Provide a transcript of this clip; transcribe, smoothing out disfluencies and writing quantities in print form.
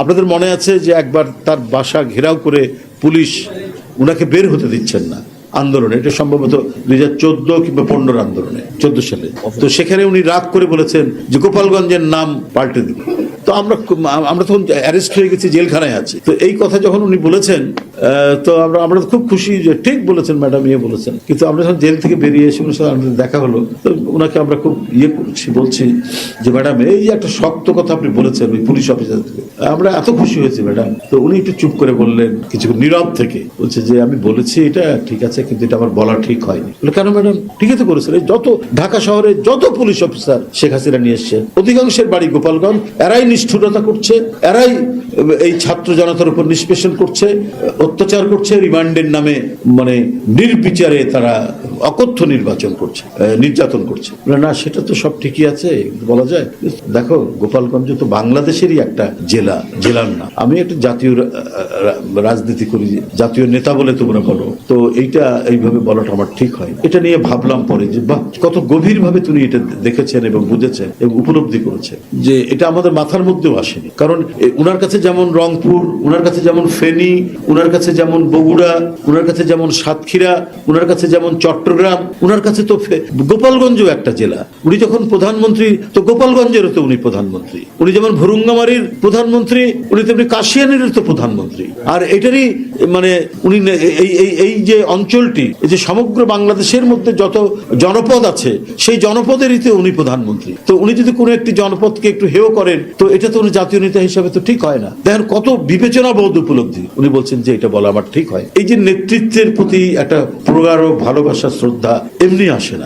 আপনাদের মনে আছে যে একবার তার বাসা ঘেরাও করে পুলিশ উনাকে বের হতে দিচ্ছেন না আন্দোলনে, এটা সম্ভবত 2014 কিংবা 15 আন্দোলনে, 14 সালে। তো সেখানে উনি রাগ করে বলেছেন যে গোপালগঞ্জের নাম পাল্টে দিন। তো আমরা তখন অ্যারেস্ট হয়ে গেছি, জেলখানায় আছি। তো এই কথা যখন উনি বলেছেন, তো আমরা খুব খুশি যে ঠিক বলেছেন ম্যাডাম, বলেছেন। কিন্তু আমরা যখন জেল থেকে বেরিয়ে এসে ওনার সাথে আমাদের দেখা হলো, তো ওনাকে আমরা খুব বলছি যে ম্যাডাম এই যে একটা শক্ত কথা আপনি বলেছেন ওই পুলিশ অফিসার থেকে, আমরা এত খুশি হয়েছি ম্যাডাম। তো উনি একটু চুপ করে বললেন, কিছু নীরব থেকে বলছে যে আমি বলেছি এটা ঠিক আছে, কিন্তু এটা আমার বলা ঠিক হয়নি। কেন ম্যাডাম? ঠিকই তো করেছেন। যত ঢাকা শহরে যত পুলিশ অফিসার শেখ হাসিনা নিয়ে এসছে, অধিকাংশের বাড়ি গোপালগঞ্জ, এরাই নিষ্ঠুরতা করছে, এরাই এই ছাত্র জনতার উপর নিষ্পেষণ করছে, অত্যাচার করছে, রিমান্ডের নামে মানে নির্বিচারে তারা অকথ্য নির্যাতন করছে। না, সেটা তো সব ঠিকই আছে বলা যায়। দেখো, গোপালগঞ্জ তো বাংলাদেশেরই একটা জেলার না। আমি একটা জাতীয় রাজনীতি করি, জাতীয় নেতা বলে তোমরা বলো, তো এইটা এইভাবে বলাটা আমার ঠিক হয়। এটা নিয়ে ভাবলাম পরে যে বাহ, কত গভীর ভাবে তুমি এটা দেখেছেন এবং বুঝেছেন এবং উপলব্ধি করেছেন, যে এটা আমাদের মাথার মধ্যেও আসেনি। কারণ উনার কাছে যেমন রংপুর, উনার কাছে যেমন ফেনী, উনার কাছে যেমন বগুড়া, উনার কাছে যেমন সাতক্ষীরা, উনার কাছে যেমন চট্টগ্রাম, উনার কাছে তো গোপালগঞ্জও একটা জেলা। উনি যখন প্রধানমন্ত্রী, তো গোপালগঞ্জেরও তো উনি প্রধানমন্ত্রী। উনি যেমন ভুরুঙ্গামারির প্রধানমন্ত্রী, উনি তেমনি কাশিয়ানীর তো প্রধানমন্ত্রী। আর এটারই মানে উনি এই যে অঞ্চলটি, এই যে সমগ্র বাংলাদেশের মধ্যে যত জনপদ আছে, সেই জনপদেরই তো উনি প্রধানমন্ত্রী। তো উনি যদি কোনো একটি জনপদকে একটু হেয় করেন, তো এটা তো উনি জাতীয় নেতা হিসাবে তো ঠিক হয় না। দেখেন কত বিবেচনাবোধ উপলব্ধি। উনি বলছেন যে এটা বলা আমার ঠিক হয়। এই যে নেতৃত্বের প্রতি একটা প্রগাঢ় ভালোবাসা, শ্রদ্ধা এমনি আসে না।